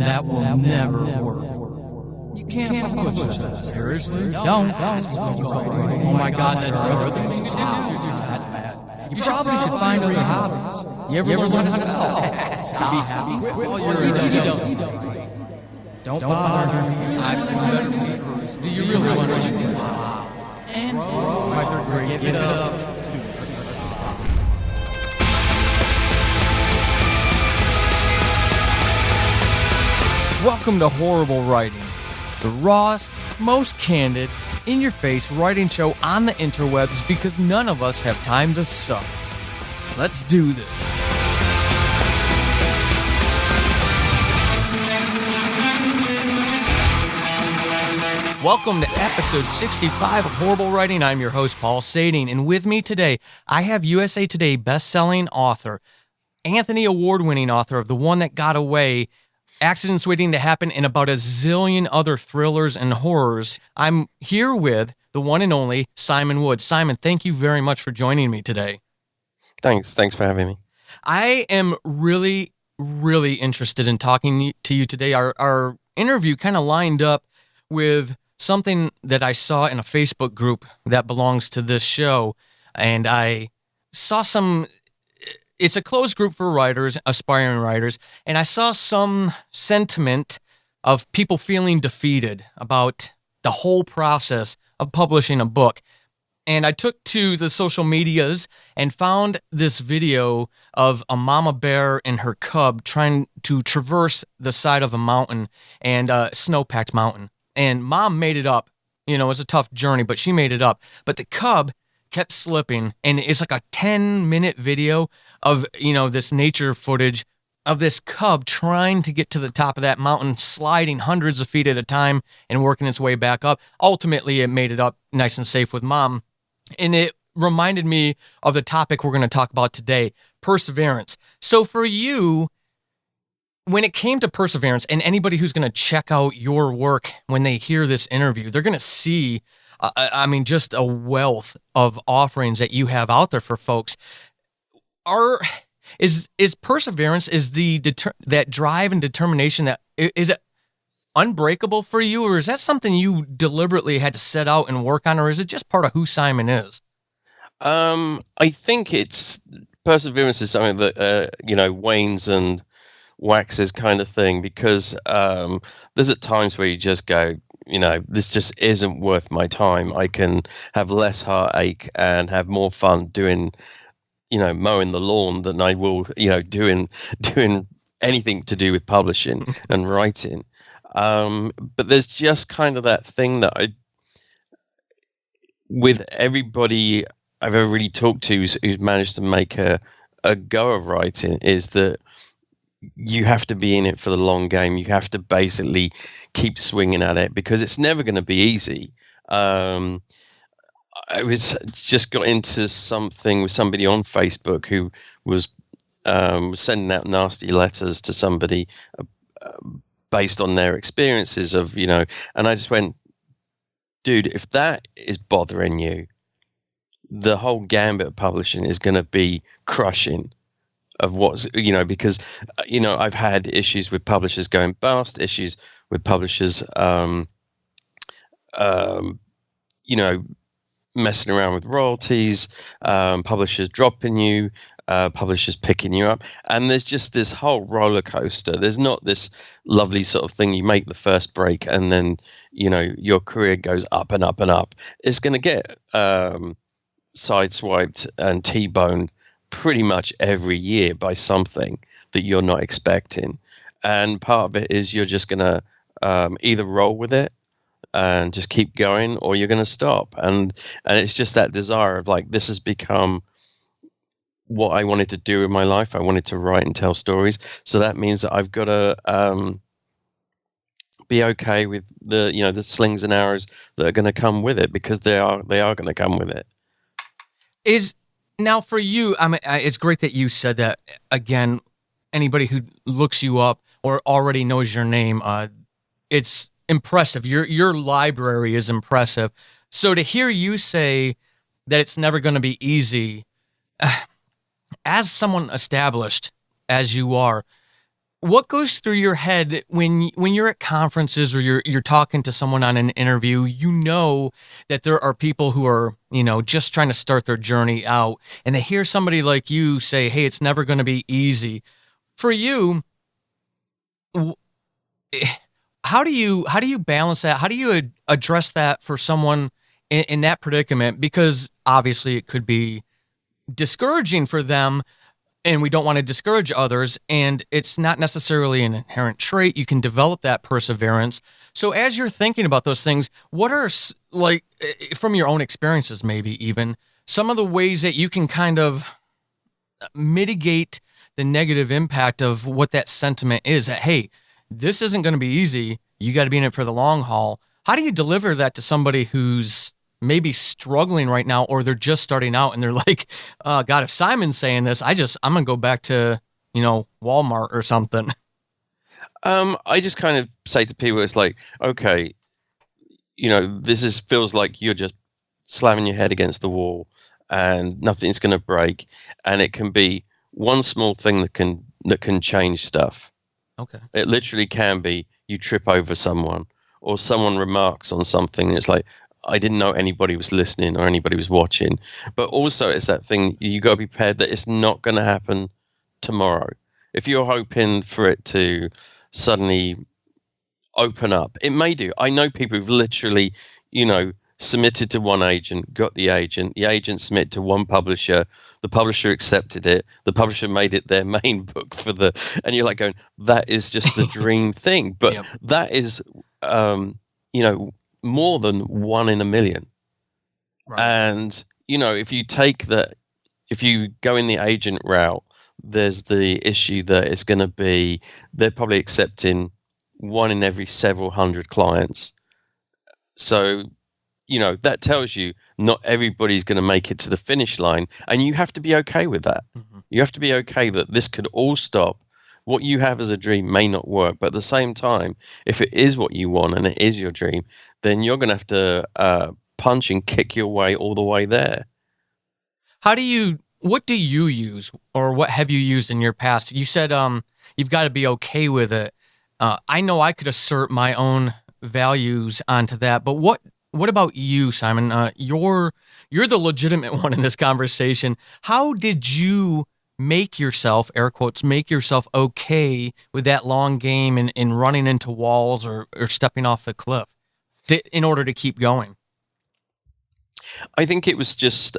That will never work. You can't publish that. Seriously? Don't. Oh my God, that's another thing. That's bad. You probably should find other hobbies. You ever learn how to stop? Stop. Be happy. Quit while you're done. Don't bother me. I've seen better people. Do you really want to do that? And my third grade, give it up. Welcome to Horrible Writing, the rawest, most candid, in-your-face writing show on the interwebs because none of us have time to suck. Let's do this. Welcome to episode 65 of Horrible Writing. I'm your host, Paul Sading, and with me today, I have USA Today bestselling author, Anthony Award-winning author of The One That Got Away, Accidents Waiting to Happen, and about a zillion other thrillers and horrors. I'm here with the one and only Simon Wood. Simon, thank you very much for joining me today. Thanks for having me. I am really interested in talking to you today. Our interview kind of lined up with something that I saw in a Facebook group that belongs to this show, and I saw some... It's a closed group for writers, aspiring writers, and I saw some sentiment of people feeling defeated about the whole process of publishing a book. And I took to the social medias and found this video of a mama bear and her cub trying to traverse the side of a mountain, and a snow-packed mountain. And mom made it up. You know, it was a tough journey, but she made it up. But the cub kept slipping, and it's like a 10-minute video of, you know, this nature footage of this cub trying to get to the top of that mountain, sliding hundreds of feet at a time and working its way back up. Ultimately, it made it up nice and safe with mom. And it reminded me of the topic we're going to talk about today, perseverance. So for you, when it came to perseverance, and anybody who's going to check out your work when they hear this interview, they're going to see just a wealth of offerings that you have out there for folks. Is perseverance, is that drive and determination, that is it unbreakable for you, or is that something you deliberately had to set out and work on, or is it just part of who Simon is? I think perseverance is something that wanes and waxes kind of thing, because there's at times where you just go, this just isn't worth my time. I can have less heartache and have more fun doing, mowing the lawn than I will, doing anything to do with publishing and writing. But there's just kind of that thing that with everybody I've ever really talked to who's managed to make a go of writing, is that you have to be in it for the long game. You have to basically keep swinging at it, because it's never going to be easy. I got into something with somebody on Facebook who was sending out nasty letters to somebody based on their experiences of, and I just went, dude, if that is bothering you, the whole gambit of publishing is going to be crushing. Of what's, because, I've had issues with publishers going bust, issues with publishers, messing around with royalties, publishers dropping you, publishers picking you up. And there's just this whole roller coaster. There's not this lovely sort of thing. You make the first break and then, your career goes up and up and up. It's going to get sideswiped and T-boned pretty much every year by something that you're not expecting. And part of it is you're just going to either roll with it and just keep going, or you're going to stop. And it's just that desire of, like, this has become what I wanted to do in my life. I wanted to write and tell stories. So that means that I've got to be okay with the slings and arrows that are going to come with it, because they are going to come with it. Now, for you, it's great that you said that. Again, anybody who looks you up or already knows your name, it's impressive. Your library is impressive. So to hear you say that it's never going to be easy, as someone established as you are, what goes through your head when you're at conferences or you're talking to someone on an interview? You know that there are people who are, just trying to start their journey out, and they hear somebody like you say, "Hey, it's never going to be easy." For you, w- eh, how do you balance that? How do you address that for someone in that predicament? Because obviously it could be discouraging for them, and we don't want to discourage others, and it's not necessarily an inherent trait. You can develop that perseverance. So as you're thinking about those things, what are like, from your own experiences, maybe even some of the ways that you can kind of mitigate the negative impact of what that sentiment is, that hey, this isn't going to be easy, you got to be in it for the long haul? How do you deliver that to somebody who's maybe struggling right now, or they're just starting out and they're like, God, if Simon's saying this, I'm gonna go back to Walmart or something? I just kind of say to people, it's like, okay, this feels like you're just slamming your head against the wall and nothing's going to break, and it can be one small thing that can change stuff. Okay. It literally can be you trip over someone, or someone remarks on something and it's like, I didn't know anybody was listening or anybody was watching. But also it's that thing, you got to be prepared that it's not going to happen tomorrow. If you're hoping for it to suddenly open up, it may do. I know people who've literally, submitted to one agent, got the agent submitted to one publisher, the publisher accepted it, the publisher made it their main book and you're like going, that is just the dream thing. But Yep. that is, you know, more than one in a million. Right. And, if you go in the agent route, there's the issue that it's going to be, they're probably accepting one in every several hundred clients. So, that tells you not everybody's going to make it to the finish line. And you have to be okay with that. Mhm. You have to be okay that this could all stop. What you have as a dream may not work. But at the same time, if it is what you want and it is your dream, then you're going to have to punch and kick your way all the way there. What do you use, or what have you used in your past? You said you've got to be okay with it. I know I could assert my own values onto that, but what about you, Simon? You're the legitimate one in this conversation. How did you make yourself, air quotes, make yourself okay with that long game and running into walls or stepping off the cliff in order to keep going? I think it was just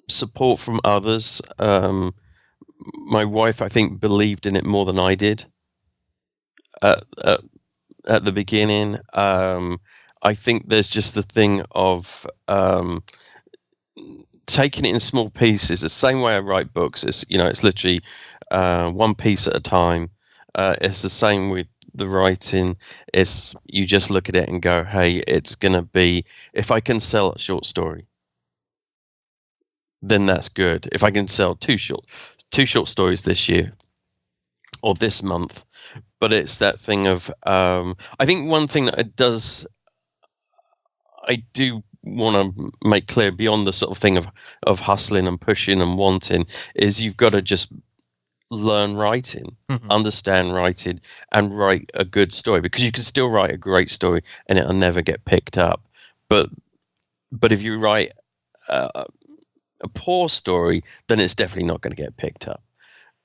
support from others. My wife, I think, believed in it more than I did at, at, at the beginning. I think there's just the thing of taking it in small pieces. The same way I write books, it's literally one piece at a time. It's the same with the writing. It's you just look at it and go, hey, it's gonna be, if I can sell a short story, then that's good. If I can sell two short stories this year or this month. But it's that thing of I think one thing that I do want to make clear, beyond the sort of thing of hustling and pushing and wanting, is you've got to just learn writing, Mhm. understand writing, and write a good story, because you can still write a great story and it'll never get picked up. But if you write a poor story, then it's definitely not going to get picked up.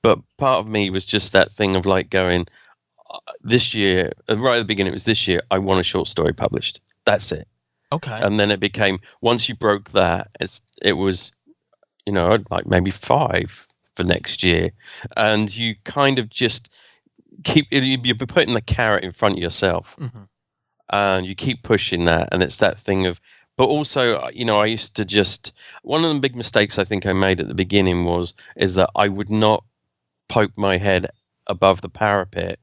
But part of me was just that thing of like going, this year, right at the beginning, it was this year, I want a short story published. That's it. Okay. And then it became, once you broke that, it was, like maybe 5 for next year. And you kind of just you're putting the carrot in front of yourself, Mhm. and you keep pushing that. And it's that thing of, but also, I used to just, one of the big mistakes I think I made at the beginning is that I would not poke my head above the parapet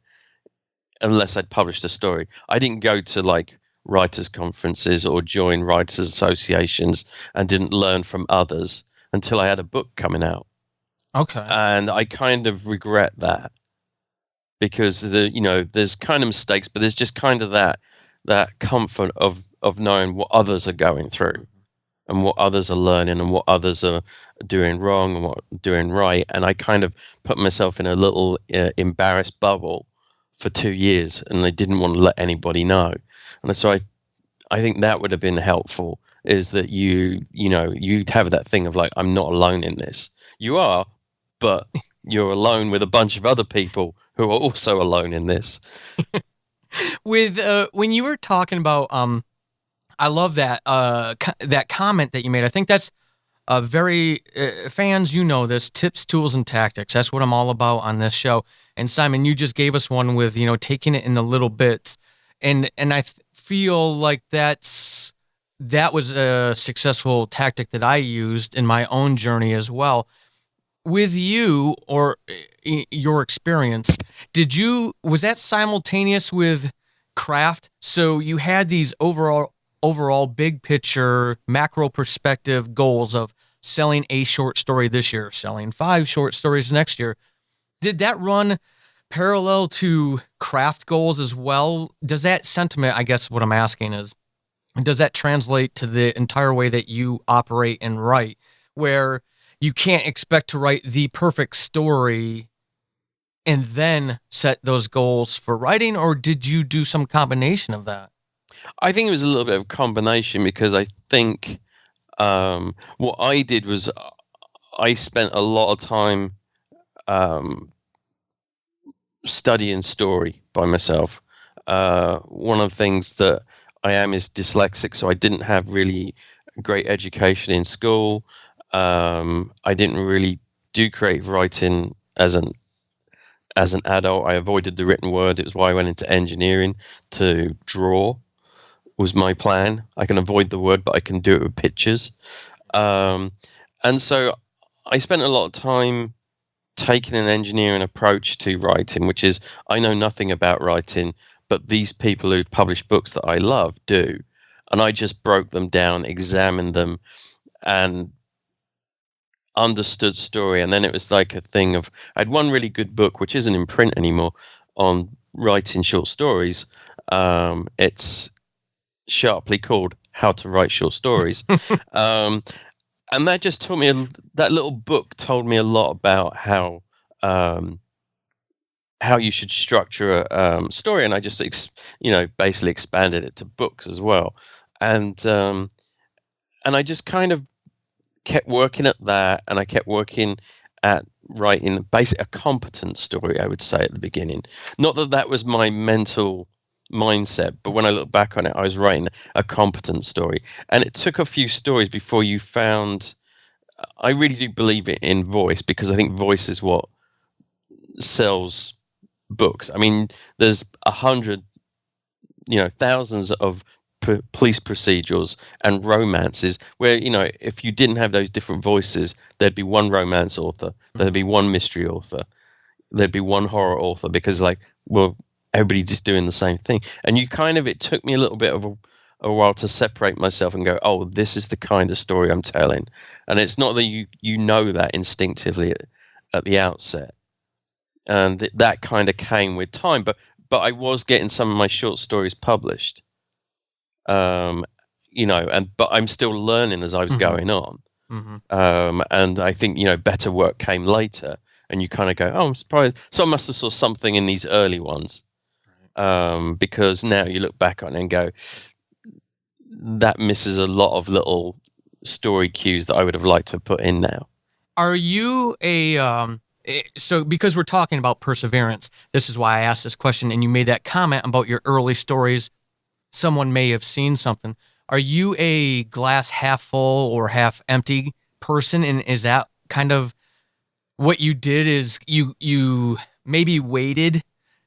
unless I'd published a story. I didn't go to like writers' conferences or join writers' associations and didn't learn from others until I had a book coming out. Okay. And I kind of regret that, because there's kind of mistakes, but there's just kind of that comfort of knowing what others are going through. and what others are learning and what others are doing wrong and what doing right. And I kind of put myself in a little embarrassed bubble for 2 years, and I didn't want to let anybody know. And so I think that would have been helpful, is that you'd have that thing of like, I'm not alone in this. You are, but you're alone with a bunch of other people who are also alone in this. With when you were talking about I love that that comment that you made. I think that's a very fans, you know this, tips, tools, and tactics. That's what I'm all about on this show. And Simon, you just gave us one with, taking it in the little bits. And I feel like that was a successful tactic that I used in my own journey as well. With you, or your experience, was that simultaneous with craft? So you had these overall big picture macro perspective goals of selling a short story this year, selling 5 short stories next year. Did that run parallel to craft goals as well? Does that sentiment, I guess what I'm asking is, does that translate to the entire way that you operate and write, where you can't expect to write the perfect story and then set those goals for writing? Or did you do some combination of that? I think it was a little bit of a combination, because I think what I did was I spent a lot of time um, studying story by myself. One of the things that I am is dyslexic, so I didn't have really great education in school. I didn't really do creative writing as an adult. I avoided the written word. It was why I went into engineering, to draw was my plan. I can avoid the word, but I can do it with pictures. And so I spent a lot of time taking an engineering approach to writing, which is, I know nothing about writing, but these people who publish books that I love do. And I just broke them down, examined them, and understood story. And then it was like a thing of, I had one really good book, which isn't in print anymore, on writing short stories. It's sharply called How to Write Short Stories. um, and that just taught me, that little book told me a lot about how you should structure a story. And I just, basically expanded it to books as well. And I just kind of kept working at that, and I kept working at writing basically a competent story, I would say, at the beginning. Not that that was my mental mindset, but when I look back on it, I was writing a competent story. And it took a few stories before you found, I really do believe it in voice, because I think voice is what sells books. I mean, there's 100, thousands of police procedurals and romances where, if you didn't have those different voices, there'd be one romance author, there'd be one mystery author, there'd be one horror author, because everybody's just doing the same thing. And it took me a little bit of a while to separate myself and go, oh, this is the kind of story I'm telling. And it's not that you know that instinctively at the outset. And that kind of came with time, but I was getting some of my short stories published. But I'm still learning as I was going on. And I think, better work came later, and you kind of go, oh, I'm surprised. So I must have saw something in these early ones. Because now you look back on it and go, that misses a lot of little story cues that I would have liked to have put in now. Are you so because we're talking about perseverance, this is why I asked this question, and you made that comment about your early stories. Someone may have seen something. Are you a glass half full or half empty person? And is that kind of what you did, is you maybe weighted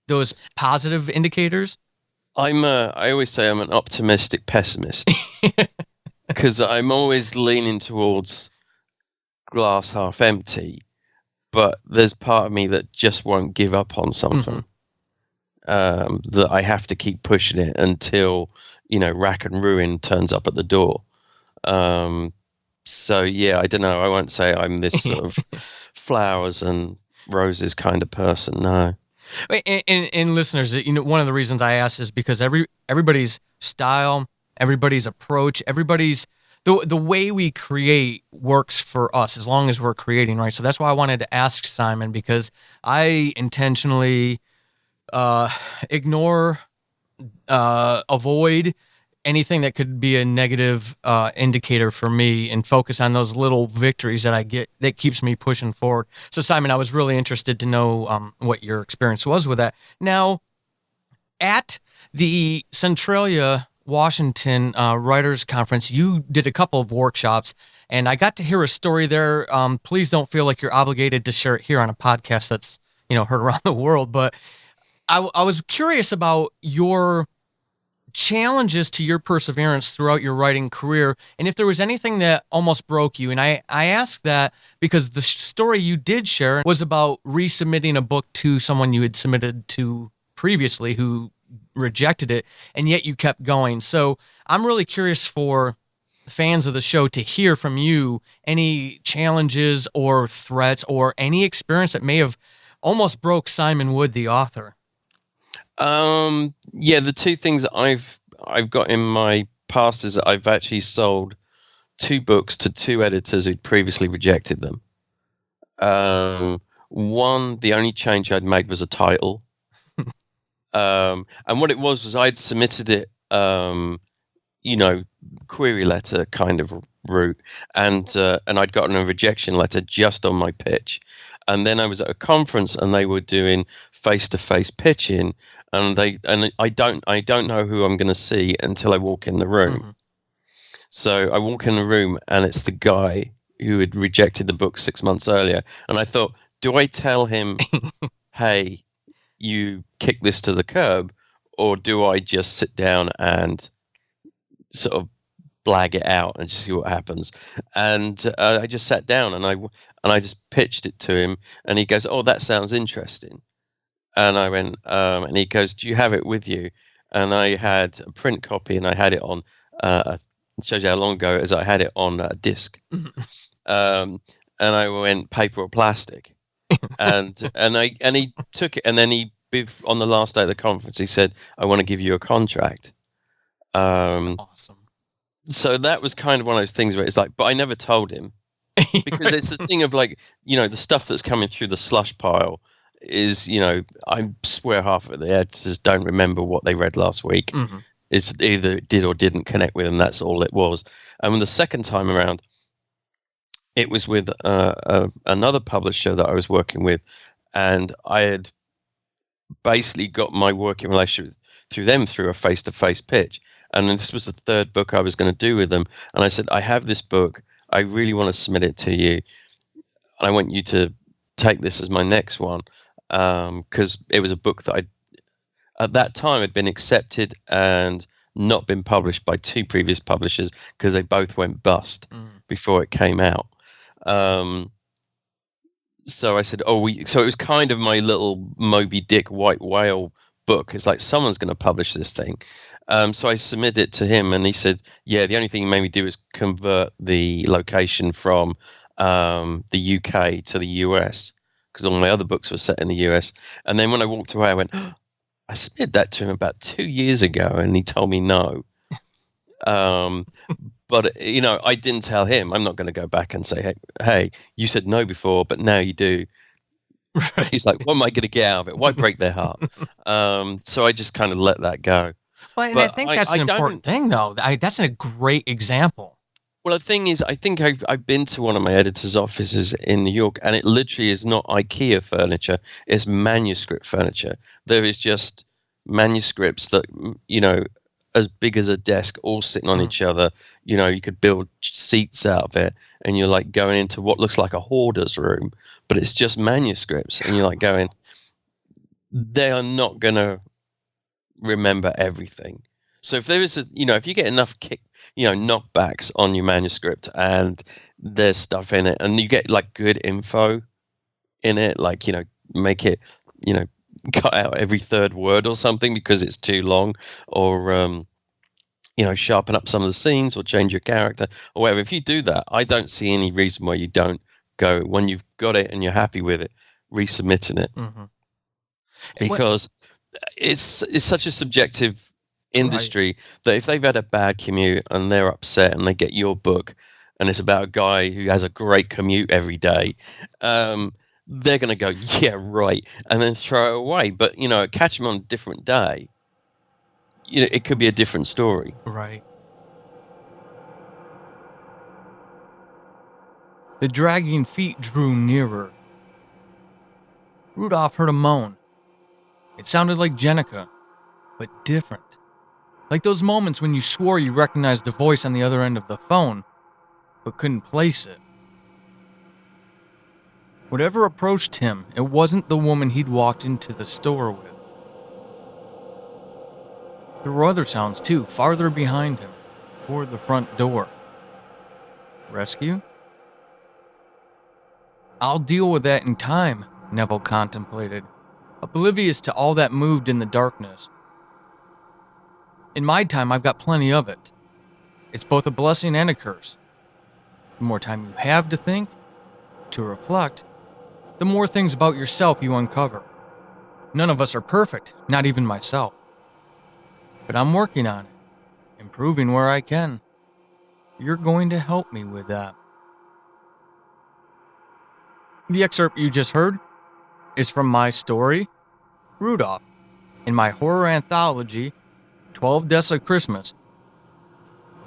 those positive indicators? I always say I'm an optimistic pessimist, because I'm always leaning towards glass half empty, but there's part of me that just won't give up on something. That I have to keep pushing it until, rack and ruin turns up at the door. So yeah, I don't know. I won't say I'm this sort of flowers and roses kind of person. No. And listeners, one of the reasons I ask is because everybody's style, everybody's approach, everybody's the way we create works for us as long as we're creating, right? So that's why I wanted to ask Simon, because I intentionally uh, ignore, avoid anything that could be a negative indicator for me, and focus on those little victories that I get that keeps me pushing forward. So Simon, I was really interested to know what your experience was with that. Now, at the Centralia, Washington Writers Conference, you did a couple of workshops, and I got to hear a story there. Please don't feel like you're obligated to share it here on a podcast that's heard around the world. But I was curious about your challenges to your perseverance throughout your writing career, and if there was anything that almost broke you. And I asked that because the story you did share was about resubmitting a book to someone you had submitted to previously who rejected it, and yet you kept going. So I'm really curious for fans of the show to hear from you any challenges or threats or any experience that may have almost broke Simon Wood, the author. Yeah, the two things that I've got in my past is that I've actually sold 2 books to 2 editors who'd previously rejected them. One, the only change I'd made was a title. And what it was I'd submitted it, query letter kind of route, and I'd gotten a rejection letter just on my pitch. And then I was at a conference and they were doing face-to-face pitching, and I don't know who I'm going to see until I walk in the room. Mm-hmm. So I walk in the room and it's the guy who had rejected the book 6 months earlier, and I thought, do I tell him, hey, you kick this to the curb, or do I just sit down and sort of blag it out and just see what happens? And I just sat down and I just pitched it to him, and he goes, "Oh, that sounds interesting." And I went, and he goes, "Do you have it with you?" And I had a print copy, and I had it on. It shows you how long ago it is. I had it on a disc, and I went, paper or plastic, and he took it, and then on the last day of the conference, he said, "I want to give you a contract." Awesome. So that was kind of one of those things where it's like, but I never told him, because it's the thing of like, the stuff that's coming through the slush pile is, I swear half of the editors don't remember what they read last week. Mm-hmm. It's either it did or didn't connect with them. That's all it was. And the second time around, it was with another publisher that I was working with, and I had basically got my working relationship through them through a face-to-face pitch. And this was the 3rd book I was going to do with them. And I said, I have this book. I really want to submit it to you. And I want you to take this as my next one. Because it was a book that at that time had been accepted and not been published by 2 previous publishers, because they both went bust before it came out. So I said, so it was kind of my little Moby Dick white whale book. It's like, someone's going to publish this thing. So I submitted it to him, and he said, yeah, the only thing he made me do is convert the location from the UK to the US, because all my other books were set in the US. And then when I walked away, I went, oh, I submitted that to him about 2 years ago, and he told me no. But, I didn't tell him. I'm not going to go back and say, hey, you said no before, but now you do. Right. He's like, what am I going to get out of it? Why break their heart? So I just kind of let that go. Well, and I think that's an important thing, though. That's a great example. Well, the thing is, I think I've been to one of my editor's offices in New York, and it literally is not IKEA furniture. It's Manuscript furniture. There is just manuscripts that, as big as a desk, all sitting on each other. You could build seats out of it, and you're like going into what looks like a hoarder's room, but it's just manuscripts. And you're like going, they are not going to remember everything. So if there is if you get enough knockbacks on your manuscript, and there's stuff in it, and you get like good info in it, like, make it, cut out every 3rd word or something because it's too long, or, sharpen up some of the scenes or change your character or whatever. If you do that, I don't see any reason why you don't go, when you've got it and you're happy with it, resubmitting it. Mm-hmm. Because it's such a subjective Right. industry that if they've had a bad commute and they're upset and they get your book and it's about a guy who has a great commute every day, they're going to go, yeah, right, and then throw it away. But, catch them on a different day, it could be a different story. Right. The dragging feet drew nearer. Rudolph heard a moan. It sounded like Jenica, but different. Like those moments when you swore you recognized the voice on the other end of the phone, but couldn't place it. Whatever approached him, it wasn't the woman he'd walked into the store with. There were other sounds too, farther behind him, toward the front door. Rescue? I'll deal with that in time, Neville contemplated, oblivious to all that moved in the darkness. In my time, I've got plenty of it. It's both a blessing and a curse. The more time you have to think, to reflect, the more things about yourself you uncover. None of us are perfect, not even myself. But I'm working on it, improving where I can. You're going to help me with that. The excerpt you just heard is from my story, Rudolph, in my horror anthology, 12 Deaths of Christmas.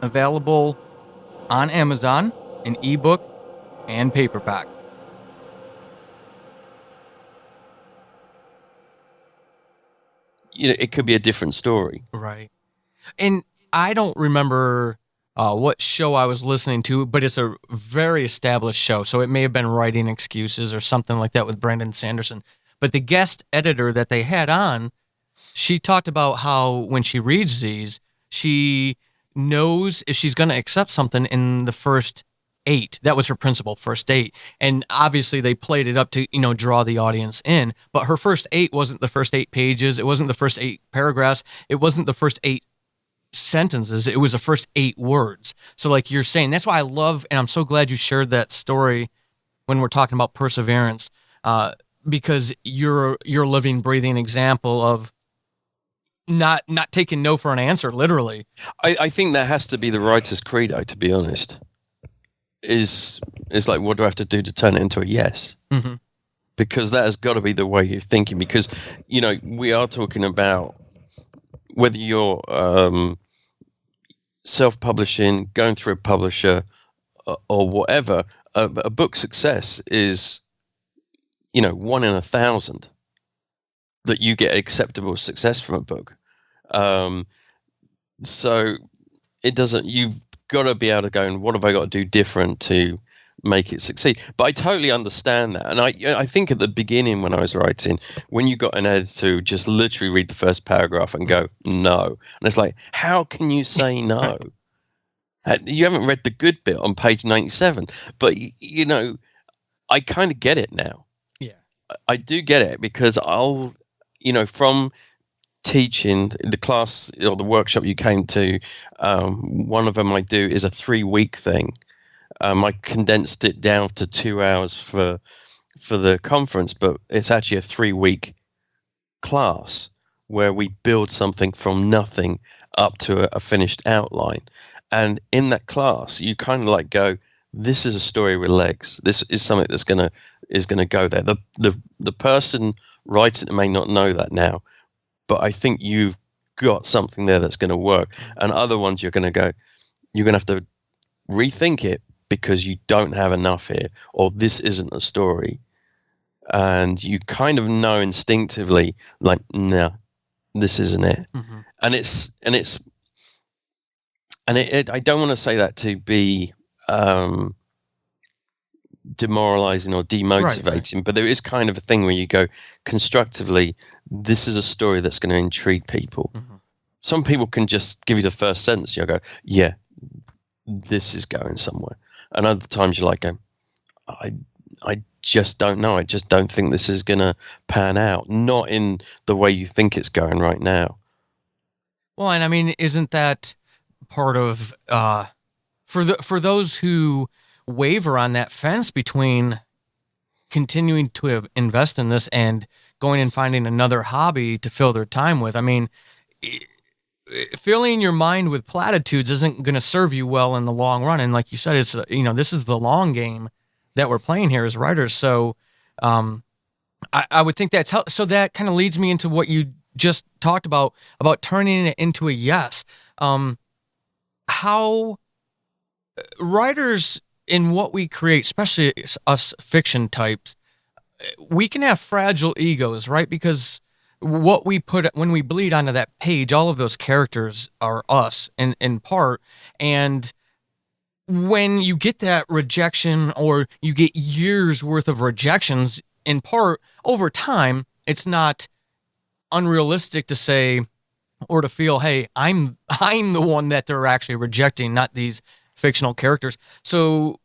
Available on Amazon in ebook and paperback. It could be a different story. Right. And I don't remember what show I was listening to, but it's a very established show. So it may have been Writing Excuses or something like that with Brandon Sanderson. But the guest editor that they had on, she talked about how when she reads these, she knows if she's going to accept something in the first 8. That was her principle, first 8. And obviously they played it up to, draw the audience in. But her first 8 wasn't the first 8 pages. It wasn't the first 8 paragraphs. It wasn't the first 8 sentences. It was the first 8 words. So like you're saying, that's why I love, and I'm so glad you shared that story when we're talking about perseverance, because you're a living, breathing example of not taking no for an answer, literally. I think that has to be the writer's credo, to be honest. Is like, what do I have to do to turn it into a yes? Mm-hmm. Because that has got to be the way you're thinking. Because, we are talking about whether you're self-publishing, going through a publisher, or whatever, a book success is, 1 in 1,000 that you get acceptable success from a book. So it doesn't, you've got to be able to go, and what have I got to do different to make it succeed? But I totally understand that. And I think at the beginning when I was writing, when you got an editor to just literally read the first paragraph and go, no. And it's like, how can you say no? You haven't read the good bit on page 97. But, I kind of get it now. Yeah. I do get it because I'll, from teaching the class or the workshop you came to, one of them I do is a 3-week thing. I condensed it down to 2 hours for the conference, but it's actually a 3-week class where we build something from nothing up to a finished outline. And in that class, you kind of like go, this is a story with legs. This is something that's gonna go there. The person writing it may not know that now, but I think you've got something there that's going to work. And other ones you're going to have to rethink it because you don't have enough here, or this isn't a story. And you kind of know instinctively, like, no, this isn't it. Mm-hmm. And I don't want to say that to be demoralizing or demotivating, right. But there is kind of a thing where you go, constructively, this is a story that's going to intrigue people. Mm-hmm. Some people can just give you the first sentence, you'll go, yeah, this is going somewhere. And other times you're like, I just don't know. I just don't think this is going to pan out. Not in the way you think it's going right now. Well, and I mean, isn't that part of for those who waver on that fence between continuing to invest in this and going and finding another hobby to fill their time with? I mean, filling your mind with platitudes isn't going to serve you well in the long run. And like you said, it's this is the long game that we're playing here as writers. So um, I would think so. That kind of leads me into what you just talked about turning it into a yes. How writers in what we create, especially us fiction types, we can have fragile egos, right? Because what we put when we bleed onto that page, all of those characters are us in part. And when you get that rejection, or you get years worth of rejections, in part over time, it's not unrealistic to say or to feel, hey, I'm the one that they're actually rejecting, not these fictional characters. So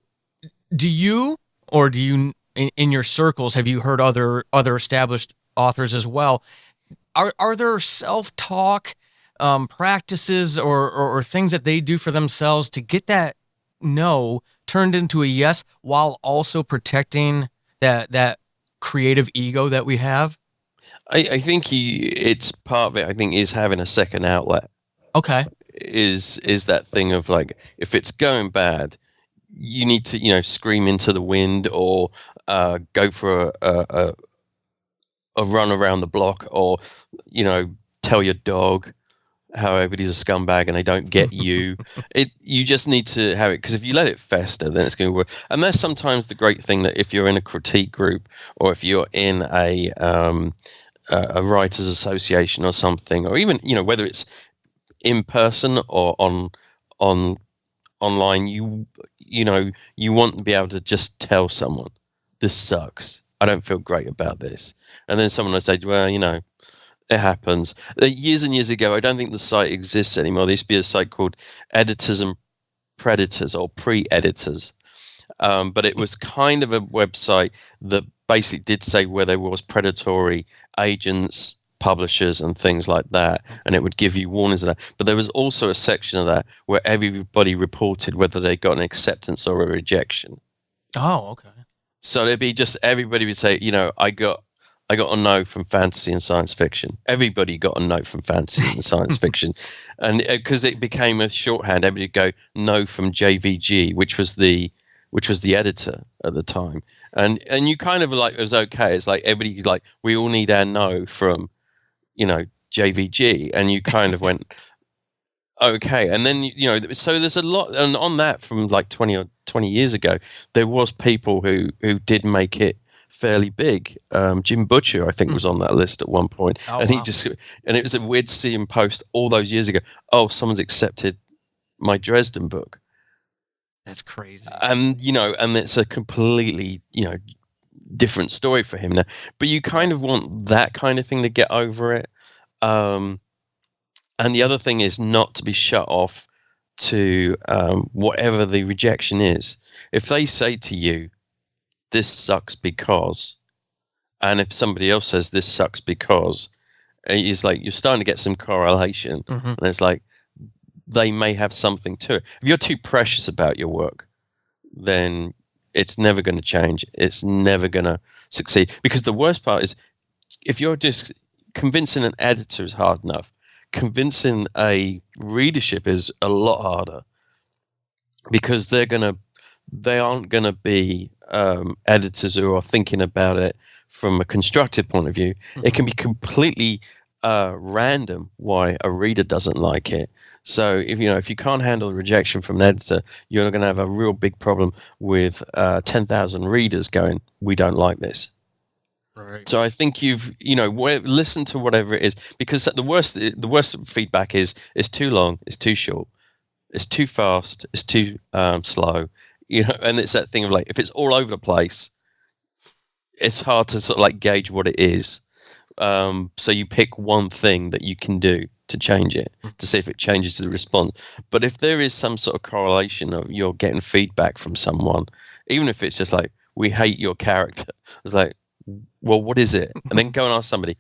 do you, or do you in your circles, have you heard other established authors as well? Are there self-talk practices or things that they do for themselves to get that no turned into a yes, while also protecting that creative ego that we have? I think it's part of it. I think is having a second outlet. Okay. Is that thing of like, if it's going bad, you need to scream into the wind, or go for a run around the block, or tell your dog how everybody's a scumbag and they don't get you. You just need to have it, because if you let it fester, then it's going to work. And that's sometimes the great thing, that if you're in a critique group, or if you're in a writers association or something, or even whether it's in person or on online, you want to be able to just tell someone, this sucks, I don't feel great about this, and then someone will say, well, it happens. Years and years ago, I don't think the site exists anymore. There used to be a site called Editors and Predators, or Pre-Editors, but it was kind of a website that basically did say where there was predatory agents, publishers, and things like that, and it would give you warnings of that. But there was also a section of that where everybody reported whether they got an acceptance or a rejection. Oh, okay. So there'd be just, everybody would say, I got a no from fantasy and science fiction. Everybody got a no from fantasy and science fiction, and because it became a shorthand, everybody would go no from JVG, which was the editor at the time, and you kind of like, it was okay. It's like everybody, like, we all need our no from JVG, and you kind of went okay. And then so there's a lot, and on that, from like 20 years ago, there was people who did make it fairly big. Jim Butcher, I think, was on that list at one point. Oh, and wow. he just, and it was weird to see him post all those years ago, oh, someone's accepted my Dresden book. That's crazy. And and it's a completely different story for him now. But you kind of want that kind of thing to get over it. And the other thing is not to be shut off to whatever the rejection is. If they say to you, this sucks because, and if somebody else says this sucks because, it's like you're starting to get some correlation. Mm-hmm. And it's like, they may have something to it. If you're too precious about your work, then it's never going to change. It's never going to succeed. Because the worst part is, if you're just convincing an editor is hard enough, convincing a readership is a lot harder, because they aren't going to be editors who are thinking about it from a constructive point of view. Mm-hmm. It can be completely random why a reader doesn't like it. So if you can't handle rejection from an editor, you're going to have a real big problem with 10,000 readers going, we don't like this. Right. So I think listen to whatever it is, because the worst feedback is it's too long, it's too short, it's too fast, it's too slow, and it's that thing of like, if it's all over the place, it's hard to sort of like gauge what it is. So you pick one thing that you can do to change it, to see if it changes the response. But if there is some sort of correlation of you're getting feedback from someone, even if it's just like, we hate your character, it's like, well, what is it? And then go and ask somebody,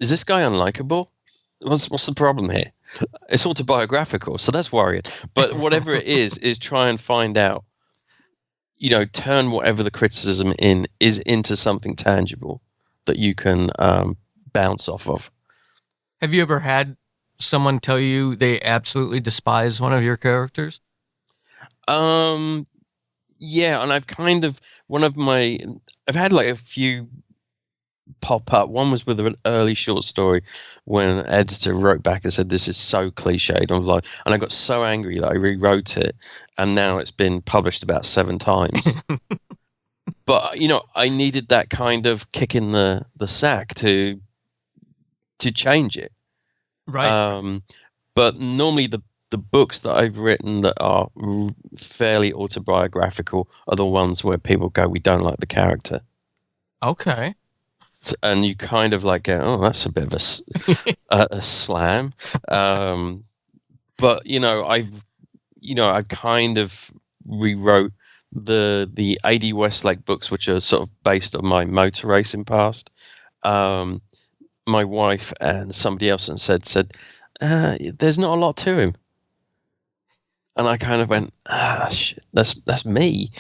is this guy unlikable? What's the problem here? It's autobiographical, so that's worrying. But whatever it is try and find out, turn whatever the criticism is into something tangible that you can bounce off of. Have you ever had someone tell you they absolutely despise one of your characters? Um, yeah, and I've kind of one of my I've had like a few pop up. One was with an early short story when an editor wrote back and said this is so cliched. I was like, and I got so angry that I rewrote it, and now it's been published about 7 times. But I needed that kind of kick in the sack to change it. Right. Um, but normally the books that I've written that are fairly autobiographical are the ones where people go, we don't like the character. Okay. And you kind of like go, oh, that's a bit of a slam. But I kind of rewrote the A.D. Westlake books, which are sort of based on my motor racing past. My wife and somebody else said there's not a lot to him. And I kind of went, shit, that's me.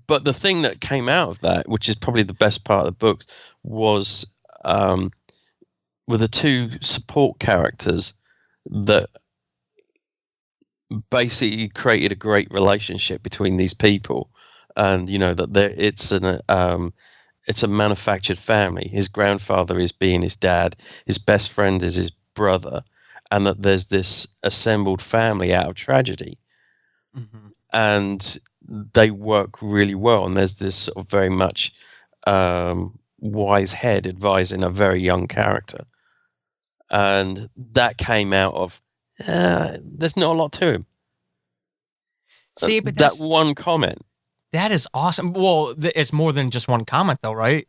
But the thing that came out of that, which is probably the best part of the book, was were the two support characters that basically created a great relationship between these people, and that it's a manufactured family. His grandfather is being his dad, his best friend is his brother, and that there's this assembled family out of tragedy. Mm-hmm. And they work really well. And there's this sort of very much wise head advising a very young character. And that came out of, there's not a lot to him. See, but that one comment. That is awesome. Well, it's more than just one comment, though, right?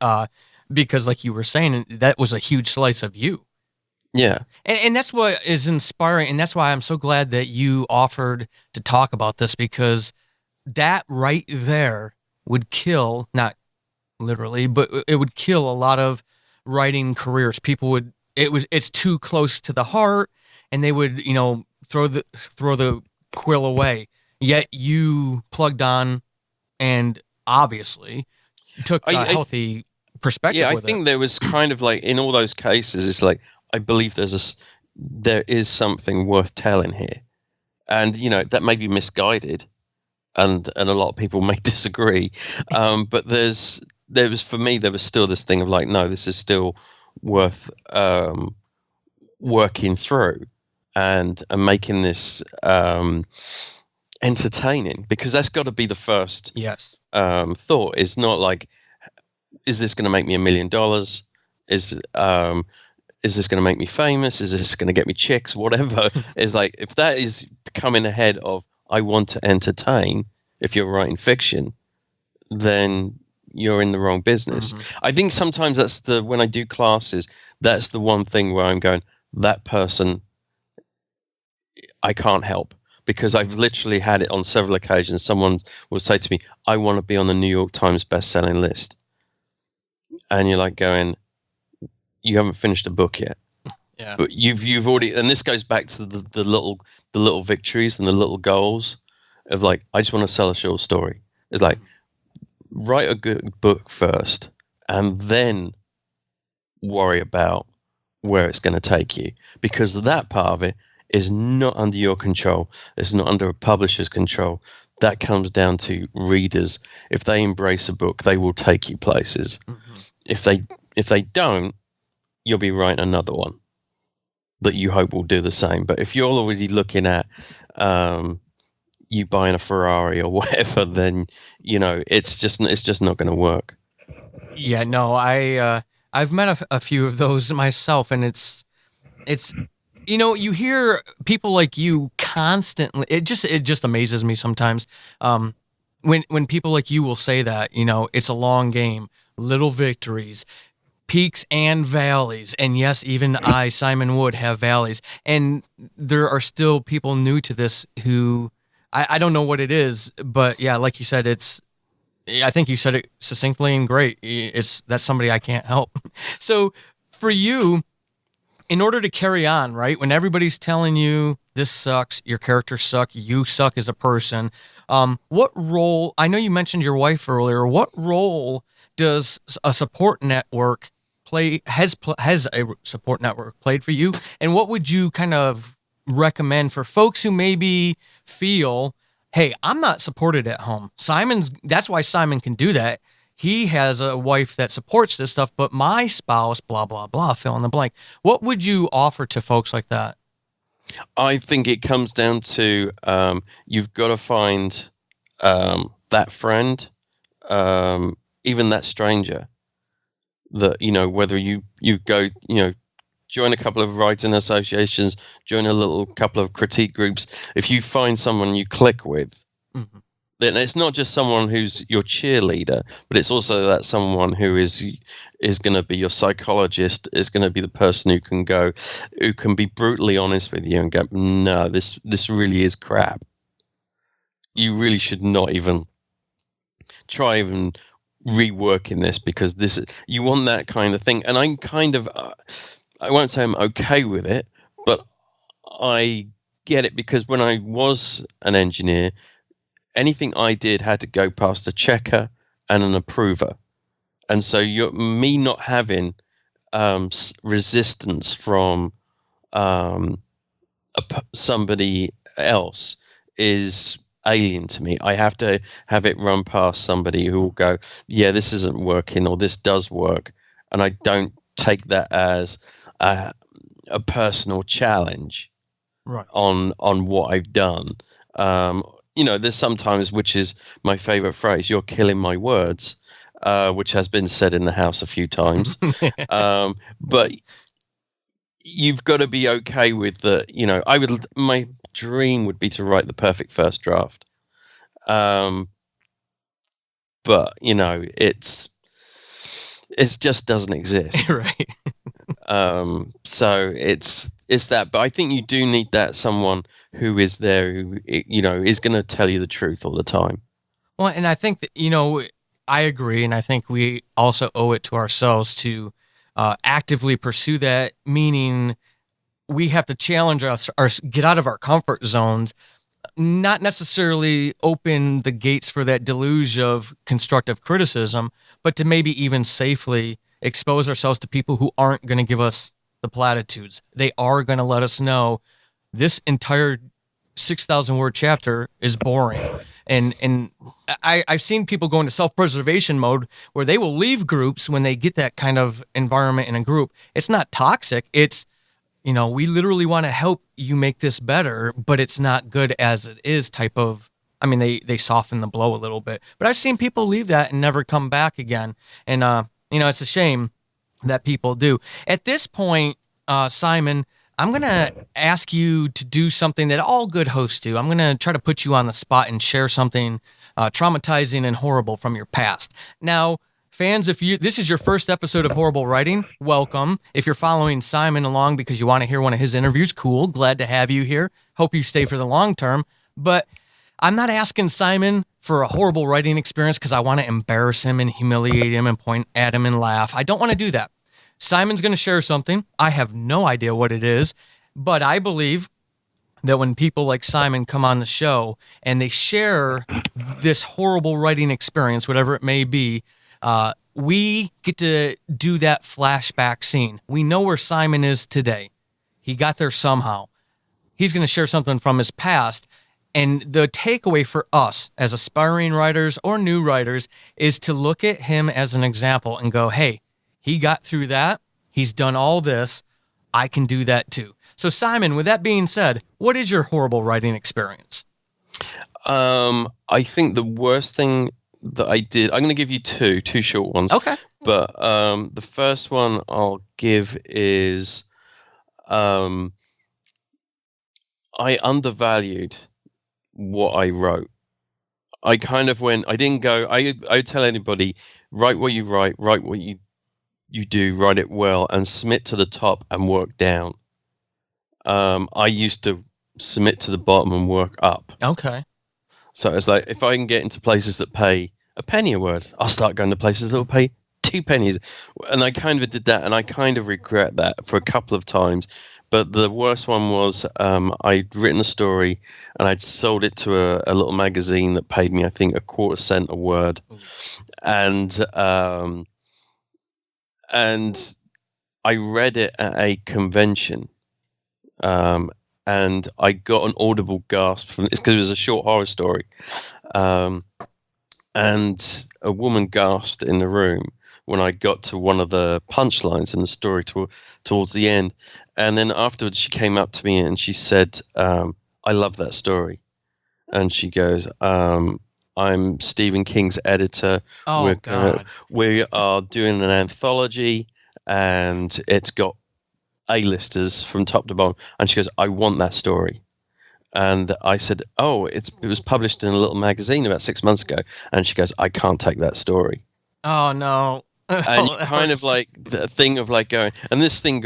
Because, like you were saying, that was a huge slice of you. Yeah. And that's what is inspiring, and that's why I'm so glad that you offered to talk about this, because that right there would kill, not literally, but it would kill a lot of writing careers. People would, it's too close to the heart, and they would, throw the quill away. Yet you plugged on and obviously took a healthy perspective. Yeah, I think there was kind of like in all those cases, it's like I believe there is something worth telling here, and that may be misguided, and a lot of people may disagree, but there was for me there was still this thing of like, no, this is still worth working through and making this entertaining, because that's got to be the first thought. Is not like, is this going to make me $1 million? Is this going to make me famous? Is this going to get me chicks? Whatever. Is like, if that is coming ahead of I want to entertain, if you're writing fiction, then you're in the wrong business. Mm-hmm. I think sometimes when I do classes, that's the one thing where I'm going, that person I can't help, because I've literally had it on several occasions. Someone will say to me, I want to be on the New York Times best-selling list. And you're like going, you haven't finished a book yet. Yeah. But you've already, and this goes back to the little victories and the little goals of like, I just want to sell a short story. It's like, write a good book first and then worry about where it's going to take you, because that part of it is not under your control. It's not under a publisher's control. That comes down to readers. If they embrace a book, they will take you places. Mm-hmm. If they don't, you'll be writing another one that you hope will do the same. But if you're already looking at you buying a Ferrari or whatever, then it's just not going to work. Yeah, no, I've met a few of those myself, and it's you hear people like you constantly. It just amazes me sometimes. When people like you will say that, it's a long game, little victories, peaks and valleys. And yes, even I, Simon Wood, have valleys. And there are still people new to this who I don't know what it is, but yeah, like you said, I think you said it succinctly and great. That's somebody I can't help. So for you, in order to carry on, right, when everybody's telling you this sucks, your characters suck, you suck as a person, what role, I know you mentioned your wife earlier, what role does a support network has a support network played for you? And what would you kind of recommend for folks who maybe feel, hey, I'm not supported at home? That's why Simon can do that. He has a wife that supports this stuff, but my spouse, blah, blah, blah, fill in the blank. What would you offer to folks like that? I think it comes down to you've got to find that friend, even that stranger, that, whether you go, join a couple of writing associations, join a little couple of critique groups. If you find someone you click with, Mhm. then it's not just someone who's your cheerleader, but it's also that someone who is going to be your psychologist, is going to be the person who can be brutally honest with you and go, no, this really is crap. You really should not even try even reworking this, because you want that kind of thing. And I'm kind of, I won't say I'm okay with it, but I get it, because when I was an engineer, anything I did had to go past a checker and an approver. And so me not having resistance from somebody else is alien to me. I have to have it run past somebody who will go, yeah, this isn't working, or this does work. And I don't take that as a personal challenge, Right. on what I've done. There's sometimes, which is my favorite phrase, you're killing my words, which has been said in the house a few times. But you've got to be okay with my dream would be to write the perfect first draft. But it just doesn't exist. Right. So it's that, but I think you do need that someone who is there, who is going to tell you the truth all the time. Well, and I think that, I agree. And I think we also owe it to ourselves to actively pursue that, meaning we have to challenge us, or get out of our comfort zones, not necessarily open the gates for that deluge of constructive criticism, but to maybe even safely expose ourselves to people who aren't going to give us the platitudes. They are going to let us know this entire 6,000 word chapter is boring. And I've seen people go into self-preservation mode where they will leave groups when they get that kind of environment in a group. It's not toxic. It's, we literally want to help you make this better, but it's not good as it is type of, they soften the blow a little bit. But I've seen people leave that and never come back again. And, it's a shame that people do. At this point, Simon, I'm going to ask you to do something that all good hosts do. I'm going to try to put you on the spot and share something traumatizing and horrible from your past. Now, fans, if this is your first episode of Horrible Writing, welcome. If you're following Simon along because you want to hear one of his interviews, cool. Glad to have you here. Hope you stay for the long term. But I'm not asking Simon for a horrible writing experience because I want to embarrass him and humiliate him and point at him and laugh. I don't want to do that. Simon's going to share something. I have no idea what it is, but I believe that when people like Simon come on the show and they share this horrible writing experience, whatever it may be, we get to do that flashback scene. We know where Simon is today. He got there somehow. He's going to share something from his past. And the takeaway for us as aspiring writers or new writers is to look at him as an example and go, hey, he got through that. He's done all this. I can do that too. So Simon, with that being said, what is your horrible writing experience? I think the worst thing that I did, I'm going to give you two short ones. Okay. But the first one I'll give is I undervalued what I wrote. I kind of went, I didn't go, I tell anybody, write what you write what you do, write it well, and submit to the top and work down. I used to submit to the bottom and work up. Okay. So it's like, if I can get into places that pay a penny a word, I'll start going to places that will pay 2 pennies. And I kind of did that, and I kind of regret that for a couple of times. But the worst one was I'd written a story and I'd sold it to a little magazine that paid me, I think, 1/4 cent a word. And and I read it at a convention, um, and I got an audible gasp from it's because it was a short horror story, um, and a woman gasped in the room when I got to one of the punchlines in the story towards the end, and then afterwards she came up to me and she said, "I love that story," and she goes, "I'm Stephen King's editor. Oh God. We are doing an anthology, and it's got A-listers from top to bottom." And she goes, "I want that story." And I said, "Oh, it was published in a little magazine about 6 months ago." And she goes, "I can't take that story." Oh no. And Oh, you that kind of hurts. like the thing of like going, and this thing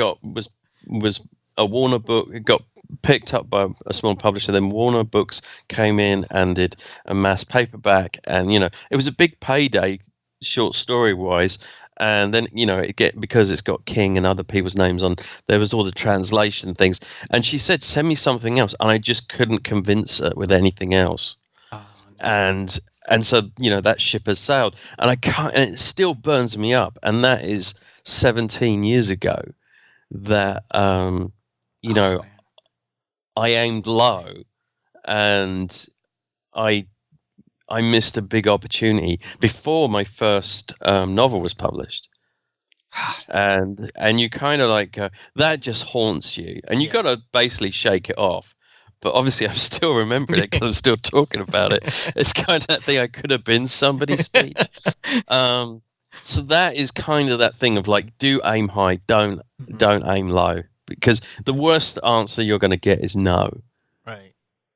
was a Warner book. It got picked up by a small publisher. Then Warner Books came in and did a mass paperback, and it was a big payday, short story wise. And then because it's got King and other people's names on, there was all the translation things. And she said, "Send me something else," and I just couldn't convince her with anything else. Oh no. And so that ship has sailed, and I can't, and it still burns me up, and that is 17 years ago that you Oh know man. I aimed low, and I I missed a big opportunity before my first novel was published. God. And you kind of like that just haunts you, and you got Yeah. to basically shake it off. But obviously I'm still remembering it because I'm still talking about it. It's kind of that thing, I could have been somebody speech. um so that is kind of that thing of like, do aim high, Mhm. don't aim low, because the worst answer you're going to get is no. Right.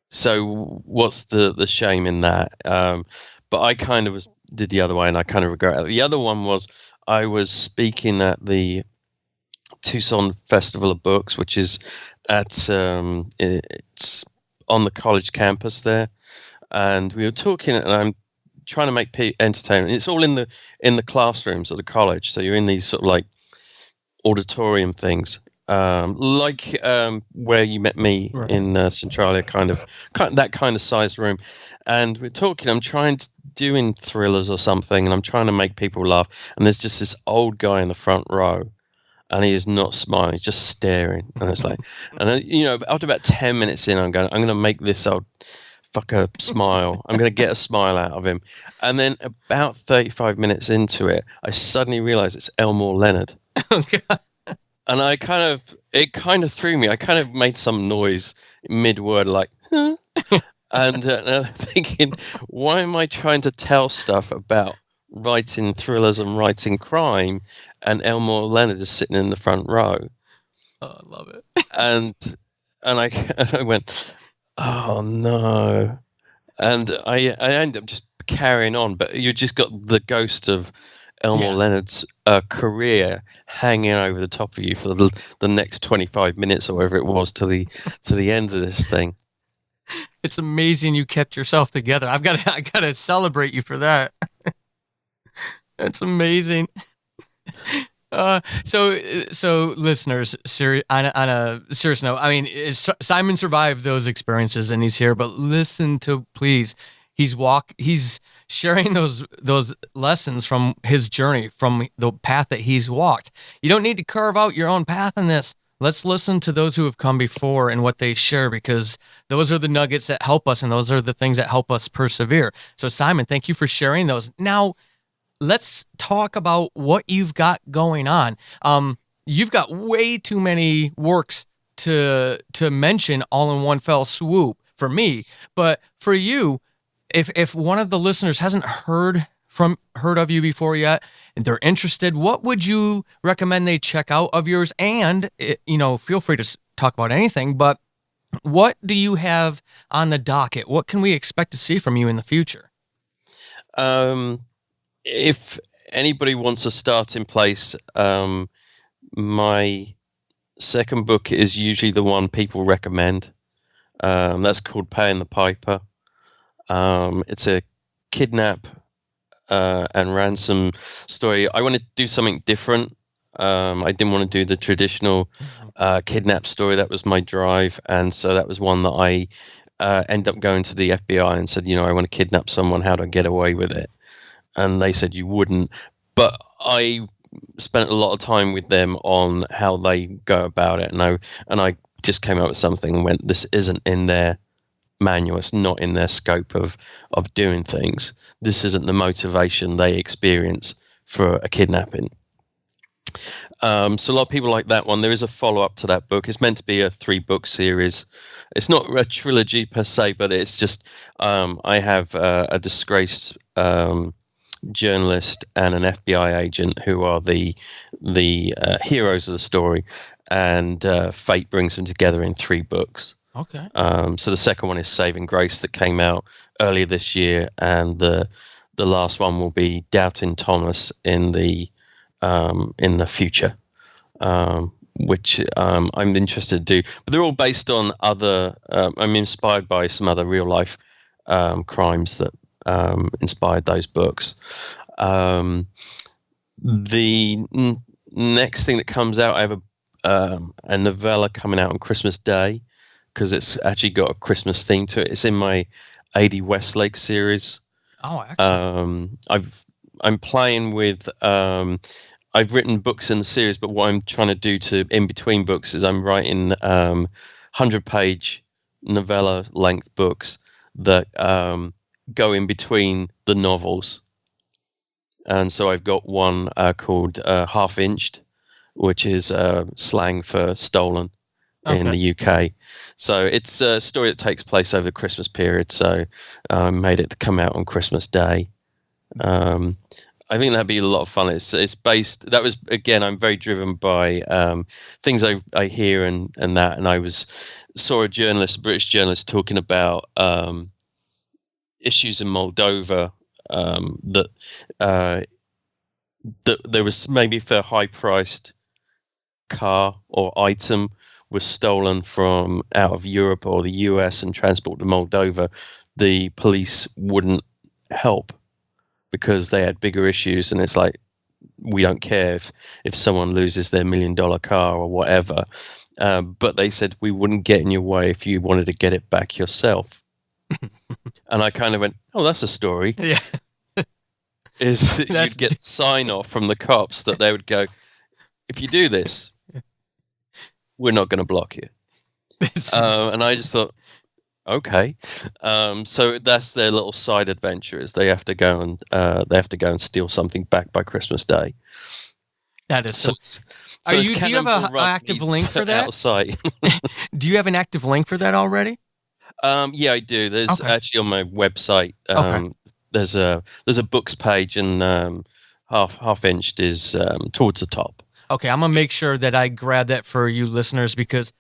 So what's the shame in that? But I kind of did the other way, and I kind of regret it. The other one was, I was speaking at the Tucson Festival of Books, which is it's on the college campus there, and we were talking, and I'm trying to make entertainment. It's all in the classrooms at the college, so you're in these sort of like auditorium things, like where you met me Right. in Centralia, that kind of sized room. And we're talking. I'm trying to doing thrillers or something, and I'm trying to make people laugh. And there's just this old guy in the front row, and he is not smiling; he's just staring. And it's like, and after about 10 minutes in, I'm going to make this old fucker smile. I'm going to get a smile out of him. And then about 35 minutes into it, I suddenly realize it's Elmore Leonard. Oh God. And it kind of threw me. I kind of made some noise mid word, like, huh? And I'm thinking, why am I trying to tell stuff about writing thrillers and writing crime, and Elmore Leonard is sitting in the front row? Oh, I love it. And and I, and I went, oh no. And I ended up just carrying on, but you just got the ghost of Elmore Yeah. Leonard's career hanging over the top of you for the next 25 minutes or whatever it was to the end of this thing. It's amazing you kept yourself together. I gotta celebrate you for that. That's amazing. So listeners, on a serious note, I mean, Simon survived those experiences and he's here, but listen to, please, he's sharing those lessons from his journey, from the path that he's walked. You don't need to carve out your own path in this. Let's listen to those who have come before and what they share, because those are the nuggets that help us and those are the things that help us persevere. So Simon, thank you for sharing those. Now, let's talk about what you've got going on. You've got way too many works to mention all in one fell swoop for me, but for you, if one of the listeners hasn't heard of you before yet and they're interested, what would you recommend they check out of yours? And feel free to talk about anything, but what do you have on the docket? What can we expect to see from you in the future? Um, if anybody wants a starting place, my second book is usually the one people recommend. That's called Paying the Piper. It's a kidnap and ransom story. I want to do something different. I didn't want to do the traditional kidnap story. That was my drive, and so that was one that I ended up going to the FBI and said, I want to kidnap someone. How do I get away with it? And they said you wouldn't. But I spent a lot of time with them on how they go about it, and I just came up with something and went, this isn't in their manual, it's not in their scope of doing things. This isn't the motivation they experience for a kidnapping. So a lot of people like that one. There is a follow-up to that book. It's meant to be a 3-book series. It's not a trilogy per se, but it's just I have a disgraced journalist and an FBI agent who are the heroes of the story, and fate brings them together in 3 books. Okay. So the second one is Saving Grace, that came out earlier this year, and the last one will be Doubting Thomas in the future, which I'm interested to do. But they're all based on other. I'm inspired by some other real life crimes that inspired those books. Next thing that comes out, I have a novella coming out on Christmas Day, because it's actually got a Christmas theme to it. It's in my A.D. Westlake series. Oh, excellent. I'm playing with. I've written books in the series, but what I'm trying to do in between books is I'm writing 100-page novella length books that go in between the novels. And so I've got one called half-inched, which is slang for stolen in the UK. So it's a story that takes place over the Christmas period. So I made it to come out on Christmas Day. I think that'd be a lot of fun. It's based. That was, again, I'm very driven by things I hear and that. And I saw a British journalist, talking about issues in Moldova, that there was, maybe if a high-priced car or item was stolen from out of Europe or the US and transported to Moldova, the police wouldn't help because they had bigger issues. And it's like, we don't care if someone loses their $1 million car or whatever. But they said, we wouldn't get in your way if you wanted to get it back yourself. And I kind of went, oh, that's a story. Yeah. Is that you'd get sign off from the cops that they would go, if you do this, we're not going to block you. And I just thought, okay. So that's their little side adventure, is they have to go and steal something back by Christmas Day. That is so. Do you have an active link for that? Outside. Do you have an active link for that already? Yeah, I do. There's actually on my website. There's a books page, and half-inched is towards the top. Okay, I'm gonna make sure that I grab that for you listeners, because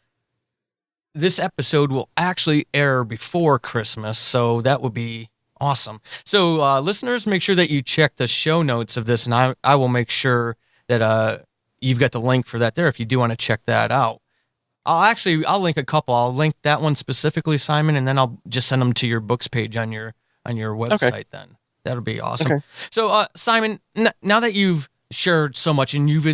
this episode will actually air before Christmas, so that would be awesome. So listeners, make sure that you check the show notes of this, and I will make sure that you've got the link for that there if you do want to check that out. I'll link a couple. I'll link that one specifically, Simon, and then I'll just send them to your books page on your website. Okay. Then that'll be awesome. Okay. So Simon, now that you've shared so much and you've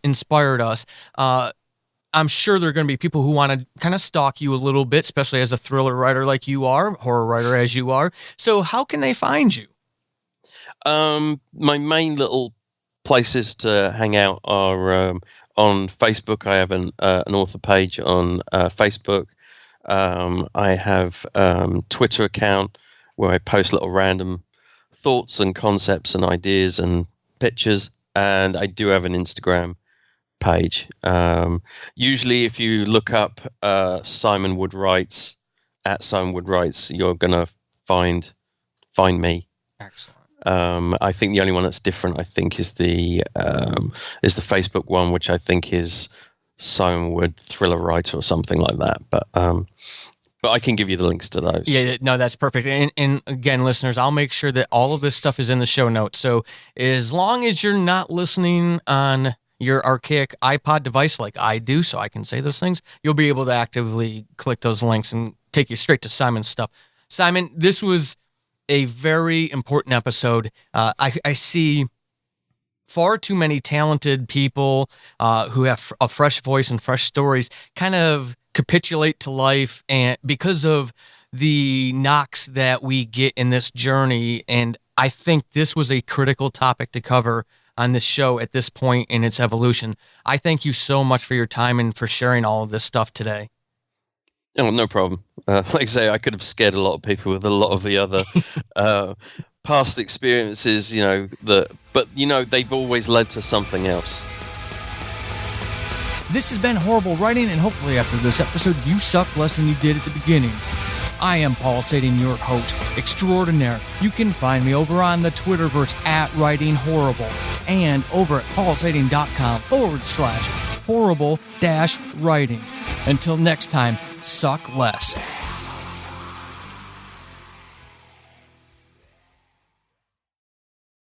inspired us, I'm sure there are going to be people who want to kind of stalk you a little bit, especially as a thriller writer like you are, horror writer as you are. So how can they find you? My main little places to hang out are on Facebook. I have an author page on Facebook. I have Twitter account where I post little random thoughts and concepts and ideas and pictures. And I do have an Instagram page. Usually if you look up Simon Wood Writes, at Simon Wood Writes, you're gonna find me. Excellent. I think the only one that's different, I think, is the Facebook one, which I think is Simon Wood Thriller Writer or something like that. But I can give you the links to those. Yeah, no, that's perfect. And again, listeners, I'll make sure that all of this stuff is in the show notes. So as long as you're not listening on your archaic iPod device like I do, so I can say those things, you'll be able to actively click those links and take you straight to Simon's stuff. Simon, this was a very important episode. I see far too many talented people who have a fresh voice and fresh stories kind of capitulate to life, and because of the knocks that we get in this journey. And I think this was a critical topic to cover on this show at this point in its evolution. I thank you so much for your time and for sharing all of this stuff today. Oh, no problem. Like I say, I could have scared a lot of people with a lot of the other past experiences, but they've always led to something else. This has been Horrible Writing, and hopefully after this episode, you suck less than you did at the beginning. I am Paul Sading, your host extraordinaire. You can find me over on the Twitterverse at Writing Horrible and over at paulsading.com/horrible-writing. Until next time, suck less.